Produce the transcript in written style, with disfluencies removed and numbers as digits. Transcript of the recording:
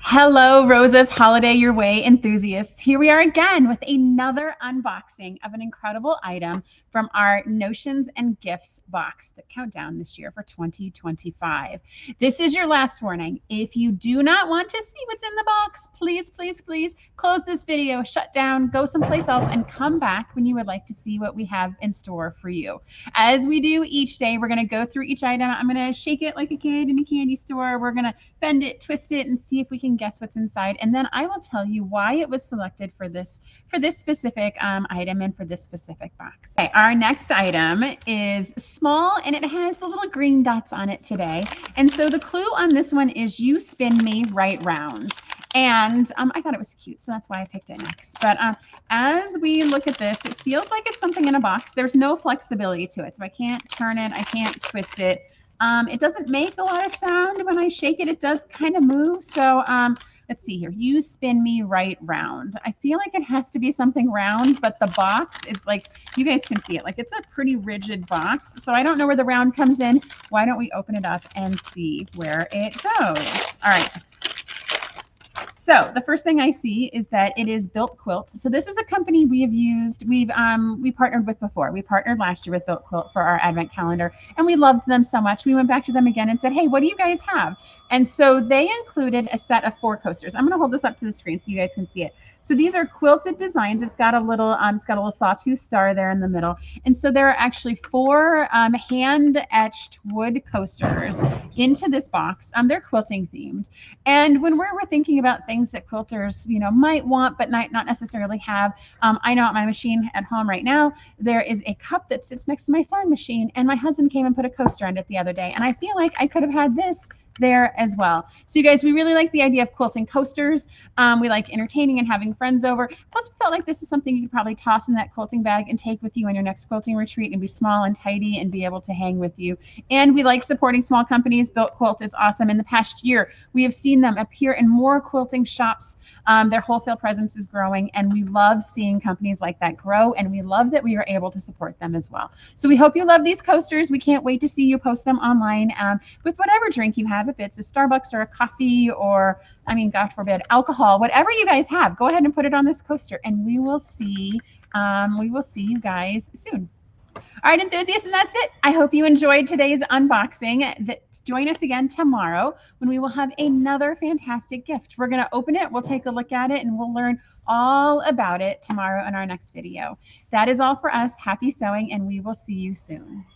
Hello, Rosa's Holiday Your Way enthusiasts. Here we are again with another unboxing of an incredible item from our Notions and Gifts box, the countdown this year for 2025. This is your last warning. If you do not want to see what's in the box, please, please, please close this video, shut down, go someplace else, and come back when you would like to see what we have in store for you. As we do each day, we're going to go through each item. I'm going to shake it like a kid in a candy store. We're going to bend it, twist it, and see if we can guess what's inside. And then I will tell you why it was selected for this specific item and for this specific box. Okay, our next item is small and it has the little green dots on it today. And so the clue on this one is you spin me right round. And I thought it was cute, so that's why I picked it next. But as we look at this, it feels like it's something in a box. There's no flexibility to it, so I can't turn it, I can't twist it. It doesn't make a lot of sound. When I shake it, it does kind of move. So let's see here. You spin me right round. I feel like it has to be something round, but the box is like, you guys can see it. Like it's a pretty rigid box. So I don't know where the round comes in. Why don't we open it up and see where it goes? All right. So the first thing I see is that it is Built Quilt. So this is a company we have used, we partnered with before. We partnered last year with Built Quilt for our advent calendar, and we loved them so much. We went back to them again and said, hey, what do you guys have? And so they included a set of 4 coasters. I'm going to hold this up to the screen so you guys can see it. So these are quilted designs. It's got a little sawtooth star there in the middle. And so there are actually 4 hand-etched wood coasters into this box. They're quilting themed. And when we're thinking about things that quilters, might want but not necessarily have, I know at my machine at home right now, there is a cup that sits next to my sewing machine, and my husband came and put a coaster on it the other day. And I feel like I could have had this there as well. So you guys, we really like the idea of quilting coasters. We like entertaining and having friends over. Plus, we felt like this is something you could probably toss in that quilting bag and take with you on your next quilting retreat and be small and tidy and be able to hang with you. And we like supporting small companies. Built Quilt is awesome. In the past year, we have seen them appear in more quilting shops. Their wholesale presence is growing, and we love seeing companies like that grow, and we love that we are able to support them as well. So we hope you love these coasters. We can't wait to see you post them online with whatever drink you have. If it's a Starbucks or a coffee or, I mean, God forbid, alcohol, whatever you guys have, go ahead and put it on this coaster, and we will see you guys soon. All right, enthusiasts, and that's it. I hope you enjoyed today's unboxing. Join us again tomorrow when we will have another fantastic gift. We're going to open it, we'll take a look at it, and we'll learn all about it tomorrow in our next video. That is all for us. Happy sewing, and we will see you soon.